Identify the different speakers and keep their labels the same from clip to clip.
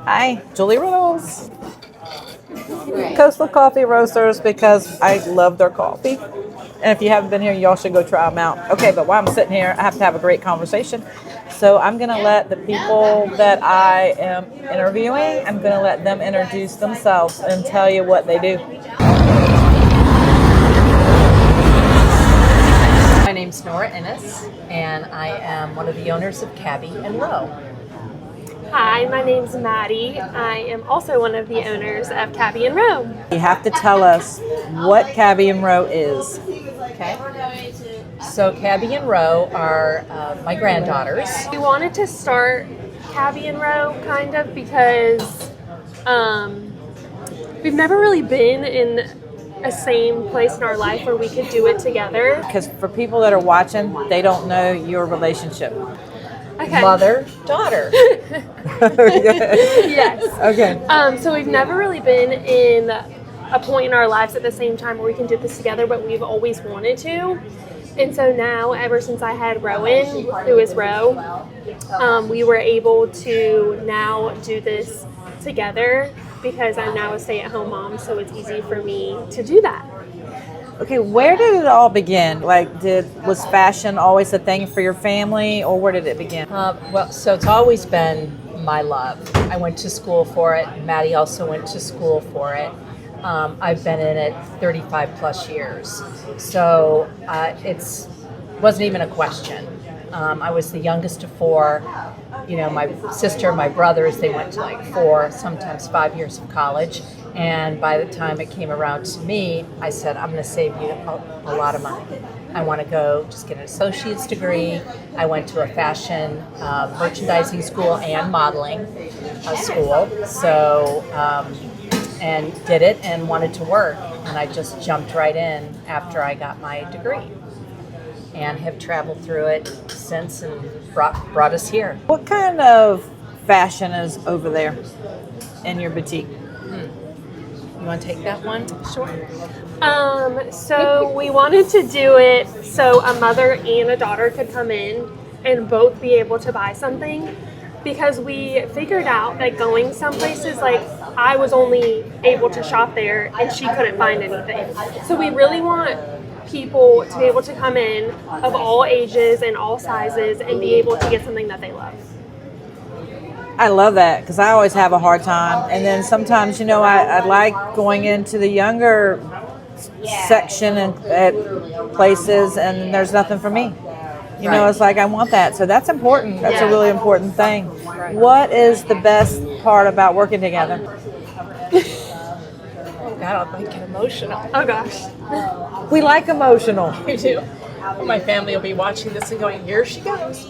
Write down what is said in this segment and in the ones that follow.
Speaker 1: Hi, Julie Reynolds. Coastal Coffee Roasters, because I love their coffee. And if you haven't been here, y'all should go try them out. Okay, but while I'm sitting here, I have to have a great conversation. So I'm going to let the people that I am interviewing, I'm going to let them introduce themselves and tell you what they do.
Speaker 2: My name's Nora Ennis, and I am one of the owners of Cabbie Rowe.
Speaker 3: Hi, my name's Maddie. I am also one of the owners of Cabbie Rowe.
Speaker 1: You have to tell us what Cabbie Rowe is.
Speaker 2: Okay. So Cabbie Rowe are my granddaughters.
Speaker 3: We wanted to start Cabbie Rowe kind of because we've never really been in a same place in our life where we could do it together.
Speaker 1: Because for people that are watching, they don't know your relationship.
Speaker 3: Okay.
Speaker 2: Mother, daughter.
Speaker 3: Yes.
Speaker 1: Okay.
Speaker 3: So we've never really been in a point in our lives at the same time where we can do this together, but we've always wanted to. And so now, ever since I had Rowan, who is Rowe, we were able to now do this together because I'm now a stay-at-home mom, so it's easy for me to do that.
Speaker 1: Okay, where did it all begin? Like, was fashion always a thing for your family, or where did it begin?
Speaker 2: So it's always been my love. I went to school for it. Maddie also went to school for it. I've been in it 35 plus years. So it wasn't even a question. I was the youngest of four. You know, my sister, my brothers, they went to like 4, sometimes 5 years of college. And by the time it came around to me, I said, I'm going to save you a lot of money. I want to go just get an associate's degree. I went to a fashion merchandising school and modeling school. So, and did it and wanted to work. And I just jumped right in after I got my degree. And have traveled through it since and brought us here.
Speaker 1: What kind of fashion is over there in your boutique?
Speaker 2: You want to take that one?
Speaker 3: Sure. So we wanted to do it so a mother and a daughter could come in and both be able to buy something, because we figured out that going some places, like I was only able to shop there and she couldn't find anything. So we really want people to be able to come in of all ages and all sizes and be able to get something that they love.
Speaker 1: I love that, because I always have a hard time. And then sometimes, you know, I like going into the younger section at places and there's nothing for me. You know, it's like I want that. So that's important. That's a really important thing. What is the best part about working together?
Speaker 2: Oh God, I might get emotional.
Speaker 3: Oh gosh.
Speaker 1: We like emotional.
Speaker 2: You do. My family will be watching this and going, here she goes.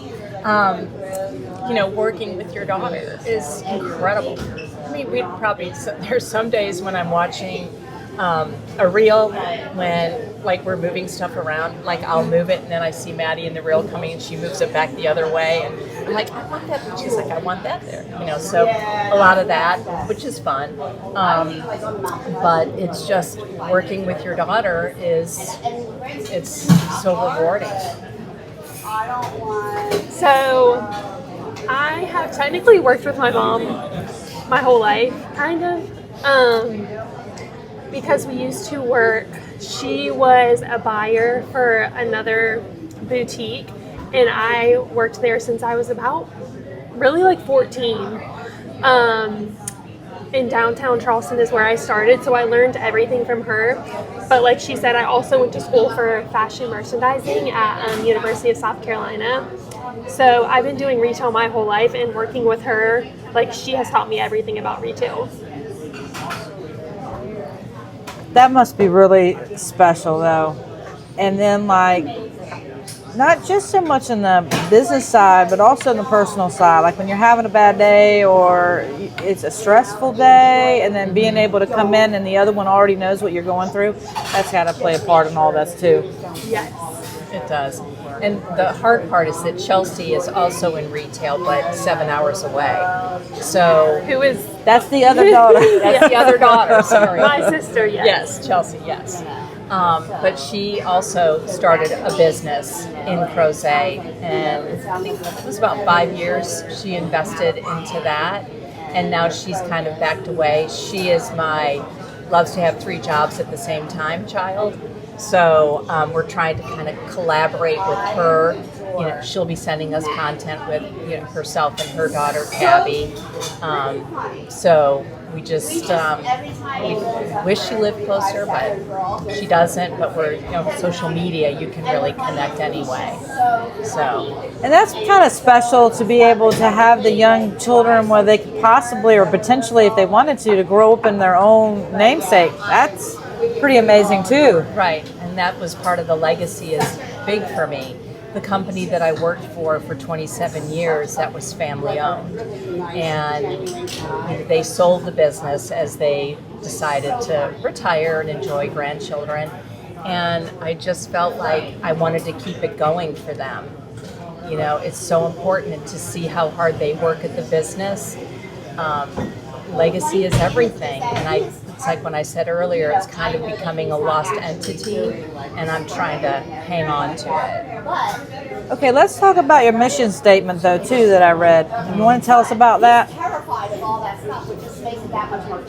Speaker 2: You know, working with your daughter is incredible. I mean, there's some days when I'm watching a reel when, like, we're moving stuff around, like I'll move it and then I see Maddie in the reel coming and she moves it back the other way and I'm like, I want that. And she's like, I want that there. You know, so a lot of that, which is fun. But it's just working with your daughter it's so rewarding.
Speaker 3: So I have technically worked with my mom my whole life, kind of, because we used to work. She was a buyer for another boutique, and I worked there since I was about really like 14. In downtown Charleston is where I started, so I learned everything from her. But like she said, I also went to school for fashion merchandising at University of South Carolina. So I've been doing retail my whole life, and working with her, like, she has taught me everything about retail.
Speaker 1: That must be really special, though. And then, like, not just so much in the business side, but also in the personal side. Like when you're having a bad day or it's a stressful day, and then being able to come in and the other one already knows what you're going through, that's got to play a part in all this, too.
Speaker 3: Yes.
Speaker 2: It does. And the hard part is that Chelsea is also in retail, but 7 hours away. So
Speaker 3: Who is
Speaker 1: that's the other daughter.
Speaker 2: That's the other daughter. Sorry.
Speaker 3: my sister? Yes.
Speaker 2: Yes, Chelsea. Yes. But she also started a business in crochet, and I think it was about 5 years she invested into that. and now she's kind of backed away. She is loves to have 3 jobs at the same time child. So we're trying to kind of collaborate with her. She'll be sending us content with herself and her daughter Cabbie. So we just we wish she lived closer, but she doesn't. But we're social media, you can really connect anyway. So
Speaker 1: And that's kind of special to be able to have the young children where they could possibly or potentially, if they wanted to grow up in their own namesake. That's pretty amazing too.
Speaker 2: right, and that was part of the legacy is big for me. The company that I worked for 27 years, that was family owned. And they sold the business as they decided to retire and enjoy grandchildren. And I just felt like I wanted to keep it going for them. It's so important to see how hard they work at the business. Legacy is everything. And it's like when I said earlier, it's kind of becoming a lost entity, and I'm trying to hang on to it.
Speaker 1: Okay, let's talk about your mission statement though too that I read. You want to tell us about that?
Speaker 2: Do you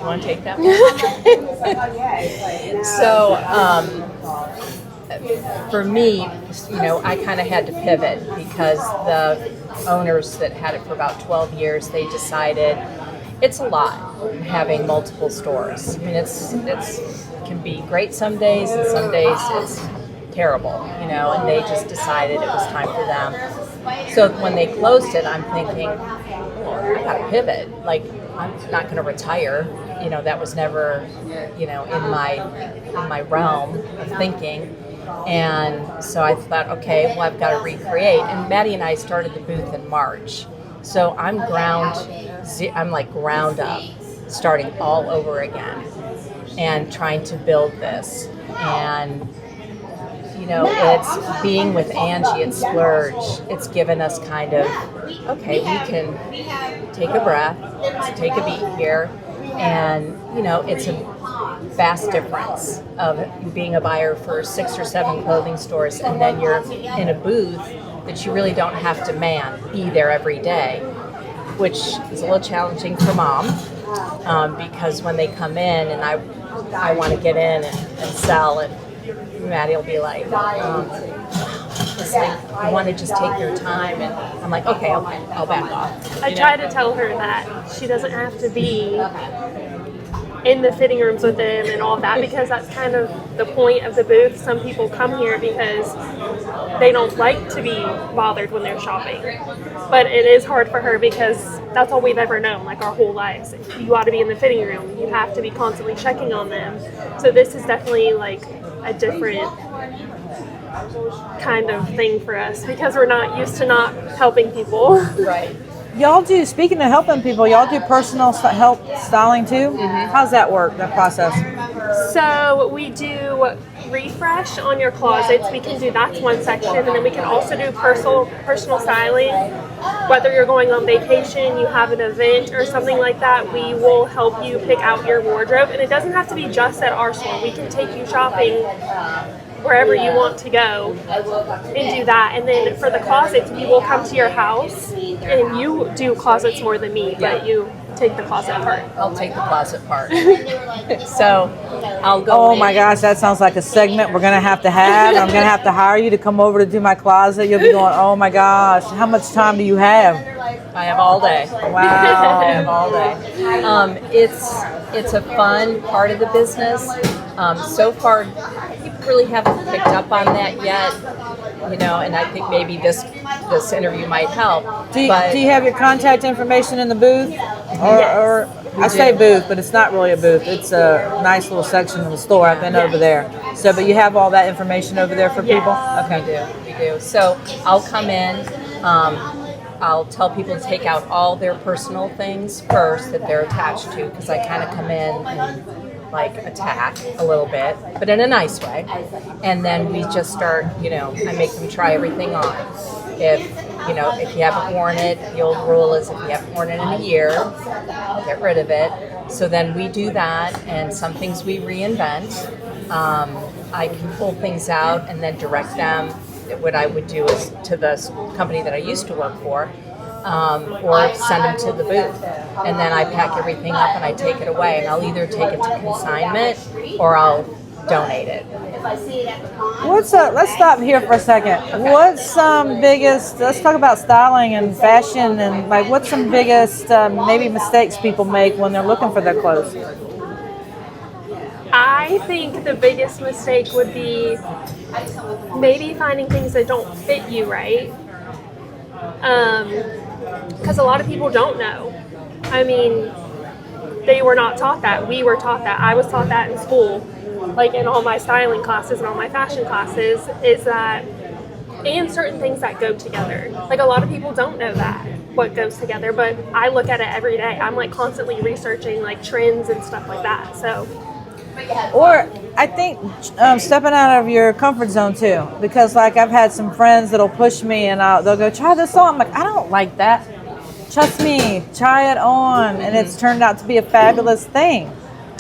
Speaker 2: want to take that one? So, for me, I kind of had to pivot because the owners that had it for about 12 years, they decided it's a lot having multiple stores. I mean, it can be great some days, and some days it's terrible, and they just decided it was time for them. So when they closed it, I'm thinking, I gotta pivot. Like, I'm not gonna retire. That was never, in my realm of thinking. And so I thought, okay, well, I've got to recreate. And Maddie and I started the booth in March. So I'm like ground up, starting all over again and trying to build this. And it's being with Angie at Splurge. It's given us kind of, okay, we can take a breath, take a beat here. And, it's a vast difference of being a buyer for 6 or 7 clothing stores, and then you're in a booth that you really don't have to be there every day, which is a little challenging for Mom, because when they come in and I want to get in and sell, and Maddie will be like, you want to just take your time, and I'm like, okay, I'll back off.
Speaker 3: I try to tell her that she doesn't have to be in the fitting rooms with them and all of that, because that's kind of the point of the booth. Some people come here because they don't like to be bothered when they're shopping, but it is hard for her because that's all we've ever known, like our whole lives. You ought to be in the fitting room, you have to be constantly checking on them. So this is definitely like a different kind of thing for us because we're not used to not helping people.
Speaker 2: Right.
Speaker 1: Y'all do, speaking of helping people, y'all do personal help styling too? Mm-hmm. How's that work, that process?
Speaker 3: So we do refresh on your closets. We can do, that's one section, and then we can also do personal styling. Whether you're going on vacation, you have an event or something like that, we will help you pick out your wardrobe. And it doesn't have to be just at our store. We can take you shopping wherever you want to go and do that. And then for the closets, we will come to your house, and you do closets more than me, but you take the closet part.
Speaker 2: I'll take the closet part. So I'll go
Speaker 1: Oh my gosh, that sounds like a segment we're going to have. I'm going to have to hire you to come over to do my closet. You'll be going, oh my gosh, how much time do you have?
Speaker 2: I have all day.
Speaker 1: Wow.
Speaker 2: I have all day. It's a fun part of the business. So far, people really haven't picked up on that yet, and I think maybe this interview might help.
Speaker 1: Do you have your contact information in the booth? Or I say booth, but it's not really a booth. It's a nice little section of the store. I've been over there. So, but you have all that information over there for people? Okay.
Speaker 2: We do. So I'll come in. I'll tell people to take out all their personal things first that they're attached to, because I kind of come in and attack a little bit, but in a nice way. And then we just start, I make them try everything on. If you haven't worn it, the old rule is if you haven't worn it in a year, get rid of it. So then we do that, and some things we reinvent. I can pull things out and then direct them. What I would do is to the company that I used to work for, or send them to the booth. And then I pack everything up and I take it away. And I'll either take it to consignment or I'll donate it.
Speaker 1: Let's stop here for a second. What's some biggest, let's talk about styling and fashion, and like what's some biggest maybe mistakes people make when they're looking for their clothes?
Speaker 3: I think the biggest mistake would be maybe finding things that don't fit you right. Because a lot of people don't know. I mean, they were not taught that. We were taught that. I was taught that in school, like in all my styling classes and all my fashion classes, is that, and certain things that go together. Like a lot of people don't know that, what goes together, but I look at it every day. I'm like constantly researching like trends and stuff like that. So.
Speaker 1: Or I think stepping out of your comfort zone too, because like I've had some friends that'll push me and they'll go try this on. I'm like, I don't like that. Trust me, try it on, and it's turned out to be a fabulous thing.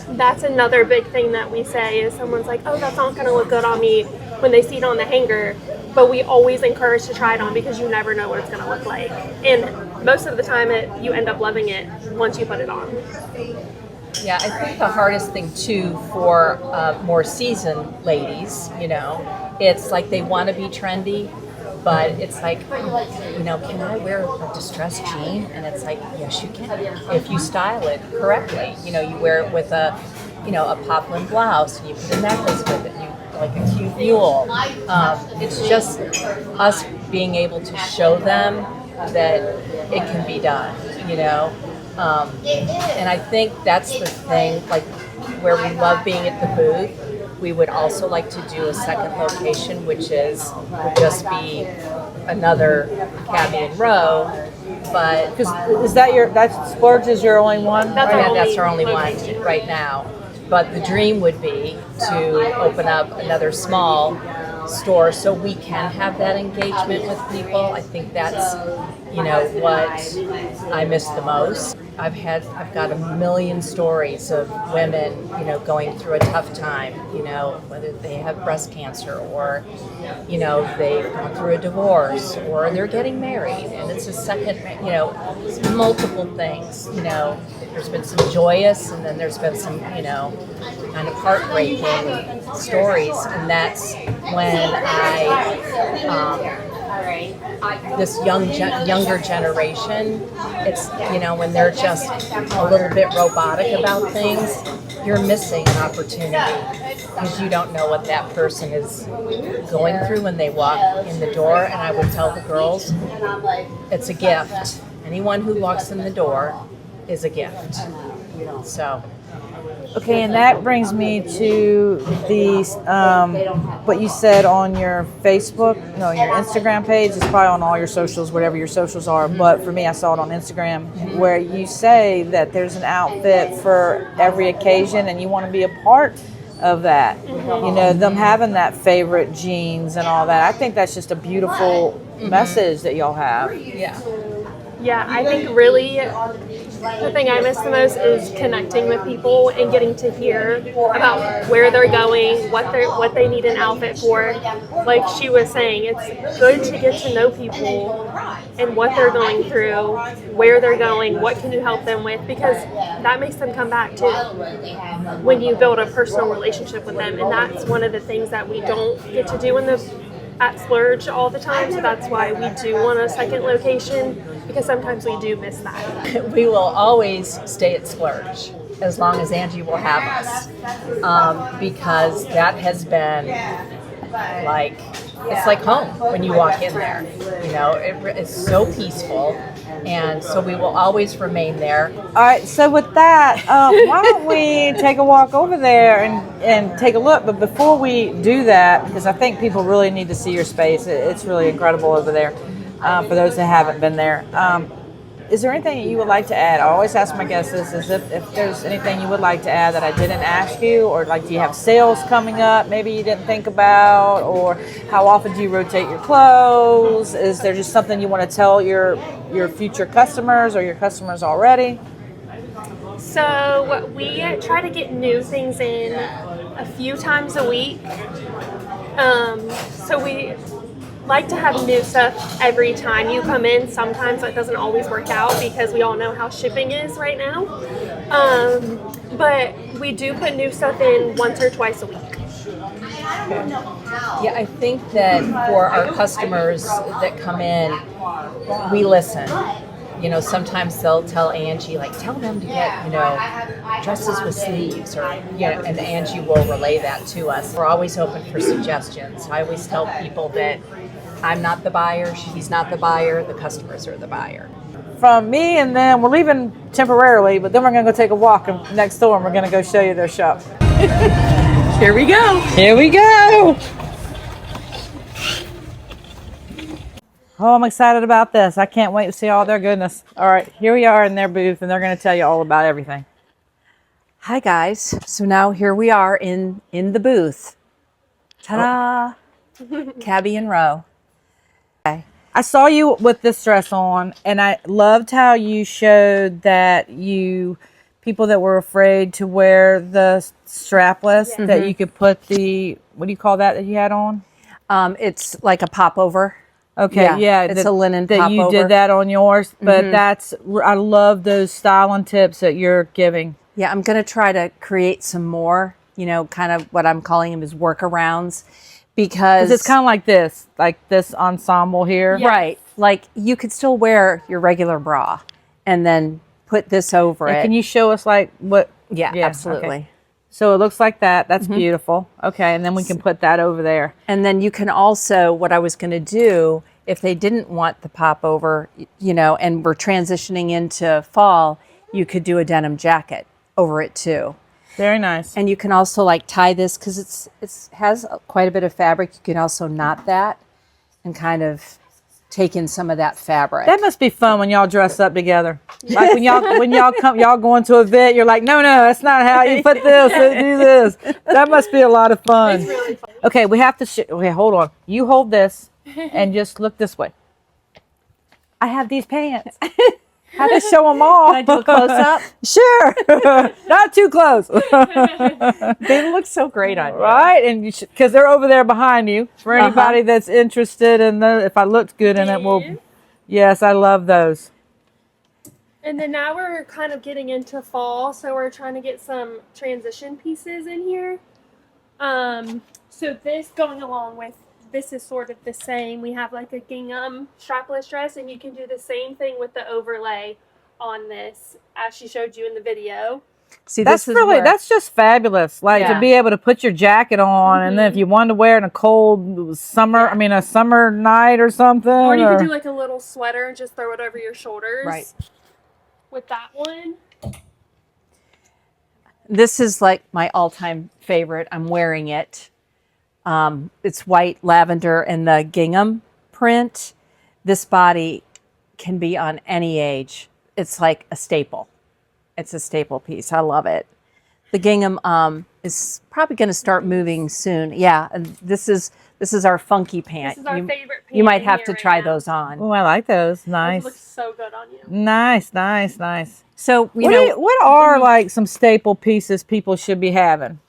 Speaker 3: That's another big thing that we say is someone's like, oh, that's not going to look good on me when they see it on the hanger. But we always encourage to try it on because you never know what it's going to look like. And most of the time you end up loving it once you put it on.
Speaker 2: Yeah, I think the hardest thing too for more seasoned ladies, it's like they want to be trendy, but it's like, can I wear a distressed jean? And it's like, yes, you can, if you style it correctly. You wear it with a poplin blouse, and you put a necklace with it, like a cute mule. It's just us being able to show them that it can be done, and I think that's the thing, like where we love being at the booth. We would also like to do a second location, which would just be another Cabbie Rowe. But
Speaker 1: is that Splurge is your only one?
Speaker 2: That's our only one right now. But the dream would be to open up another small store so we can have that engagement with people. I think that's what I miss the most. I've got a million stories of women, going through a tough time, whether they have breast cancer or, they've gone through a divorce or they're getting married, and it's a second, it's multiple things, There's been some joyous, and then there's been some, kind of heartbreaking stories, and that's when this younger generation, it's, when they're just a little bit robotic about things, you're missing an opportunity because you don't know what that person is going through when they walk in the door. And I would tell the girls, it's a gift. Anyone who walks in the door is a gift. So.
Speaker 1: Okay, and that brings me to the what you said on your Facebook, your Instagram page. It's probably on all your socials, whatever your socials are. But for me, I saw it on Instagram, where you say that there's an outfit for every occasion, and you want to be a part of that. Them having that favorite jeans and all that. I think that's just a beautiful message that y'all have.
Speaker 3: Yeah, I think really the thing I miss the most is connecting with people and getting to hear about where they're going, what they need an outfit for. Like she was saying, it's good to get to know people and what they're going through, where they're going, what can you help them with, because that makes them come back too when you build a personal relationship with them. And that's one of the things that we don't get to do at Splurge all the time, so that's why we do want a second location, because sometimes we do miss that.
Speaker 2: We will always stay at Splurge as long as Angie will have us, because that has been like, it's like home when you walk in there. It's so peaceful, and so we will always remain there.
Speaker 1: All right, so with that, why don't we take a walk over there and take a look? But before we do that, because I think people really need to see your space, it's really incredible over there. For those that haven't been there, is there anything that you would like to add? I always ask my guests this: is if there's anything you would like to add that I didn't ask you, or like, do you have sales coming up maybe you didn't think about, or how often do you rotate your clothes? Is there just something you want to tell your future customers or your customers already?
Speaker 3: So we try to get new things in a few times a week. So like to have new stuff every time you come in. Sometimes that doesn't always work out because we all know how shipping is right now. But we do put new stuff in once or twice a week.
Speaker 2: Yeah, I think that for our customers that come in, we listen. You know, sometimes they'll tell Angie, like, tell them to get, you know, dresses with sleeves, or, you know, and Angie will relay that to us. We're always open for suggestions. I always tell people that I'm not the buyer, she's not the buyer, the customers are the buyer.
Speaker 1: From me and them, we're leaving temporarily, but then we're going to go take a walk next door and we're going to go show you their shop.
Speaker 2: Here we go.
Speaker 1: Here we go. Oh, I'm excited about this. I can't wait to see all their goodness. All right, here we are in their booth, and they're going to tell you all about everything.
Speaker 2: Hi, guys. So now here we are in the booth. Ta-da! Cabbie Rowe. Okay.
Speaker 1: I saw you with this dress on, and I loved how you showed that people that were afraid to wear the strapless, that you could put the, what do you call that you had on?
Speaker 2: It's like a popover.
Speaker 1: Okay, yeah,
Speaker 2: it's a linen
Speaker 1: that
Speaker 2: popover.
Speaker 1: You did that on yours, but I love those styling tips that you're giving.
Speaker 2: Yeah, I'm going to try to create some more, you know, kind of what I'm calling them is workarounds, because
Speaker 1: it's kind of like this ensemble here.
Speaker 2: Yes. Right. Like you could still wear your regular bra and then put this over it.
Speaker 1: Can you show us like what?
Speaker 2: Yeah, absolutely.
Speaker 1: Okay. So it looks like that. That's beautiful. Okay, and then we can put that over there.
Speaker 2: And then you can also, what I was going to do, if they didn't want the popover, you know, and we're transitioning into fall, you could do a denim jacket over it too.
Speaker 1: Very nice.
Speaker 2: And you can also like tie this, because it has quite a bit of fabric. You can also knot that and kind of take in some of that fabric.
Speaker 1: That must be fun when y'all dress up together. Like when y'all go into a event, you're like, no, that's not how you put this. Do this. That must be a lot of fun.
Speaker 3: It's really fun.
Speaker 1: Okay, we have to. Okay, hold on. You hold this and just look this way. I have these pants. Have to show them all.
Speaker 2: Can I do a close up?
Speaker 1: Sure. Not too close.
Speaker 2: They look so great on you.
Speaker 1: Right, and because they're over there behind you. For anybody that's interested in those, if I looked good in it, yes, I love those.
Speaker 3: And then now we're kind of getting into fall, so we're trying to get some transition pieces in here. So this going along with this is sort of the same. We have like a gingham strapless dress, and you can do the same thing with the overlay on this, as she showed you in the video.
Speaker 2: See,
Speaker 1: that's that's just fabulous. Like to be able to put your jacket on, and then if you wanted to wear it in a cold summer, a summer night or something.
Speaker 3: Or you could do like a little sweater and just throw it over your shoulders.
Speaker 2: Right.
Speaker 3: With that one.
Speaker 2: This is like my all-time favorite. I'm wearing it. It's white lavender and the gingham print. This body can be on any age. It's like a staple. It's a staple piece. I love it. The gingham is probably going to start moving soon. Yeah, and this is our funky pant.
Speaker 3: This is our favorite pant.
Speaker 2: You might have to try those on.
Speaker 1: Oh, I like those. Nice.
Speaker 3: Those look so good on you.
Speaker 1: Nice.
Speaker 2: So
Speaker 1: what are like some staple pieces people should be having?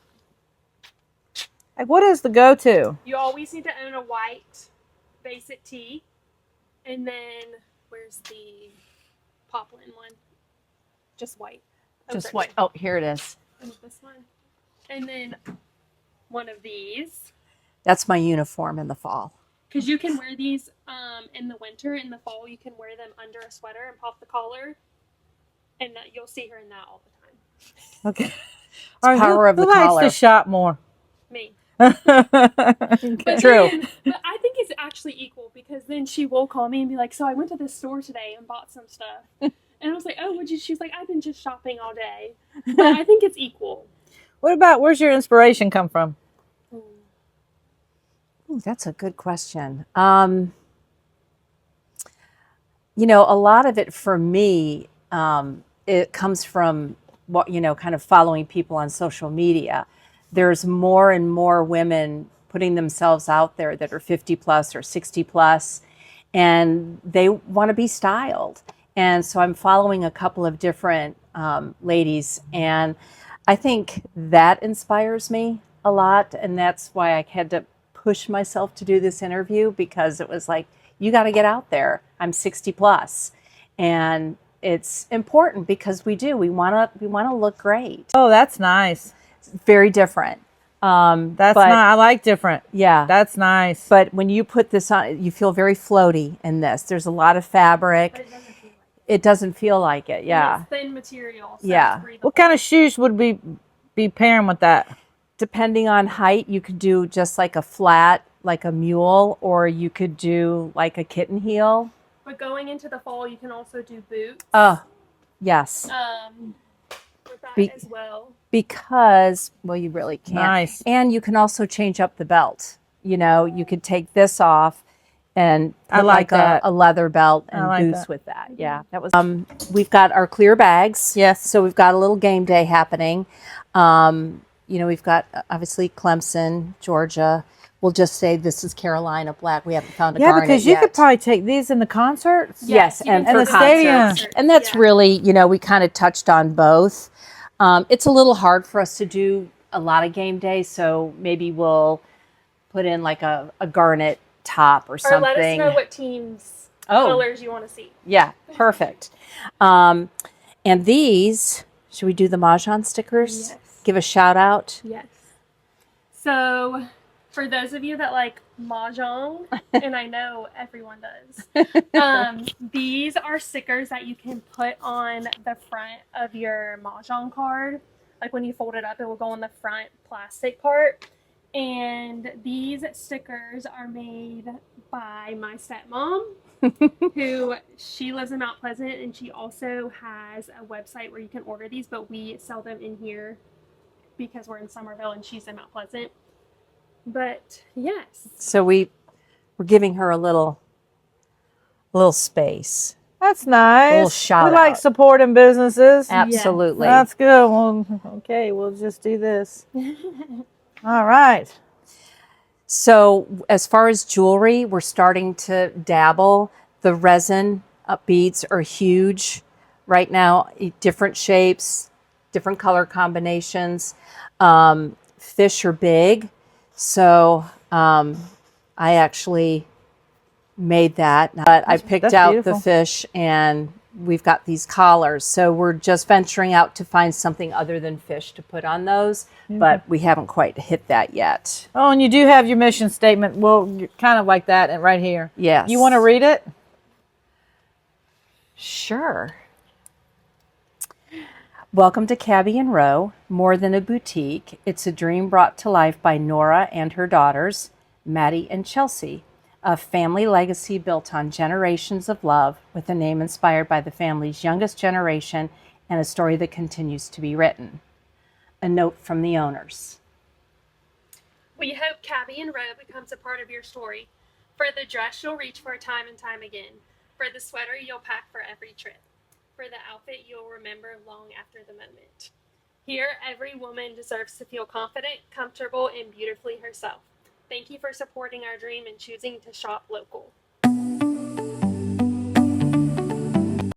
Speaker 1: Like, what is the go-to?
Speaker 3: You always need to own a white basic tee. And then, where's the poplin one? Just white.
Speaker 2: Just white. Oh, here it is.
Speaker 3: And this one. And then one of these.
Speaker 2: That's my uniform in the fall.
Speaker 3: Because you can wear these in the winter. In the fall, you can wear them under a sweater and pop the collar. And you'll see her in that all the time.
Speaker 1: Okay.
Speaker 2: Power of the collar.
Speaker 1: Who likes to shop more?
Speaker 3: Me.
Speaker 1: True.
Speaker 3: But I think it's actually equal, because then she will call me and be like, so I went to this store today and bought some stuff. And I was like, oh, what'd you? She's like, I've been just shopping all day. But I think it's equal.
Speaker 1: Where's your inspiration come from?
Speaker 2: Ooh, that's a good question. A lot of it for me, it comes from kind of following people on social media. There's more and more women putting themselves out there that are 50 plus or 60 plus, and they want to be styled. And so I'm following a couple of different ladies, and I think that inspires me a lot. And that's why I had to
Speaker 4: push myself to do this interview because it was like, you got to get out there. I'm 60 plus. And it's important because we want to look great.
Speaker 1: Oh, that's nice.
Speaker 4: It's very different.
Speaker 1: That's not, I like different.
Speaker 4: Yeah.
Speaker 1: That's nice.
Speaker 4: But when you put this on, you feel very floaty in this. There's a lot of fabric. It doesn't feel like it. Yeah.
Speaker 3: It's thin material. So
Speaker 4: Yeah.
Speaker 3: it's breathable.
Speaker 1: What kind of shoes would be pairing with that?
Speaker 4: Depending on height, you could do just like a flat, like a mule, or you could do like a kitten heel.
Speaker 3: But going into the fall, you can also do boots.
Speaker 4: Oh, yes.
Speaker 3: With that
Speaker 4: Be-
Speaker 3: as well.
Speaker 4: Because, well, you really can't.
Speaker 1: Nice.
Speaker 4: And you can also change up the belt. You know, you could take this off and put
Speaker 1: I like that.
Speaker 4: a leather belt and
Speaker 1: like
Speaker 4: boots
Speaker 1: that.
Speaker 4: with that. Yeah, that was. We've got our clear bags.
Speaker 1: Yes.
Speaker 4: So we've got a little game day happening. You know, we've got obviously Clemson, Georgia. We'll just say this is Carolina black. We haven't found a
Speaker 1: Yeah,
Speaker 4: garnet
Speaker 1: because you
Speaker 4: yet.
Speaker 1: could probably take these in the concerts.
Speaker 4: Yes,
Speaker 3: you
Speaker 4: and
Speaker 3: can
Speaker 4: for
Speaker 3: put
Speaker 1: the
Speaker 3: it in
Speaker 1: stadium.
Speaker 3: concerts.
Speaker 4: And that's
Speaker 3: Yeah.
Speaker 4: really, you know, we kind of touched on both. It's a little hard for us to do a lot of game days, so maybe we'll put in like a garnet top or
Speaker 3: Or
Speaker 4: something.
Speaker 3: let us know what team's
Speaker 4: Oh.
Speaker 3: colors you want to see.
Speaker 4: Yeah, perfect. And these, should we do the Mahjong stickers?
Speaker 3: Yes.
Speaker 4: Give a shout out.
Speaker 3: Yes. So, for those of you that like mahjong, and I know everyone does, these are stickers that you can put on the front of your mahjong card. Like when you fold it up, it will go on the front plastic part. And these stickers are made by my stepmom, who she lives in Mount Pleasant, and she also has a website where you can order these, but we sell them in here because we're in Summerville and she's in Mount Pleasant. But yes,
Speaker 4: So we're giving her a little space.
Speaker 1: That's nice.
Speaker 4: Little shout
Speaker 1: we like
Speaker 4: out.
Speaker 1: supporting businesses.
Speaker 4: Absolutely.
Speaker 1: That's good. Well, okay, we'll just do this. All right.
Speaker 4: So as far as jewelry, we're starting to dabble. The resin beads are huge right now, different shapes, different color combinations. Fish are big. So I actually made that. But I picked
Speaker 1: that's
Speaker 4: out
Speaker 1: beautiful.
Speaker 4: the fish, and we've got these collars. So we're just venturing out to find something other than fish to put on those, but we haven't quite hit that yet.
Speaker 1: Oh, and you do have your mission statement. Well, kind of like that and right here.
Speaker 4: Yes.
Speaker 1: You want to read it?
Speaker 4: Sure. Welcome to Cabbie Rowe, more than a boutique. It's a dream brought to life by Nora and her daughters, Maddie and Chelsea. A family legacy built on generations of love, with a name inspired by the family's youngest generation and a story that continues to be written. A note from the owners.
Speaker 3: we hope Cabbie Rowe becomes a part of your story. For the dress you'll reach for time and time again. For the sweater you'll pack for every trip. For the outfit you'll remember long after the moment. Here, every woman deserves to feel confident, comfortable, and beautifully herself. Thank you for supporting our dream and choosing to shop local.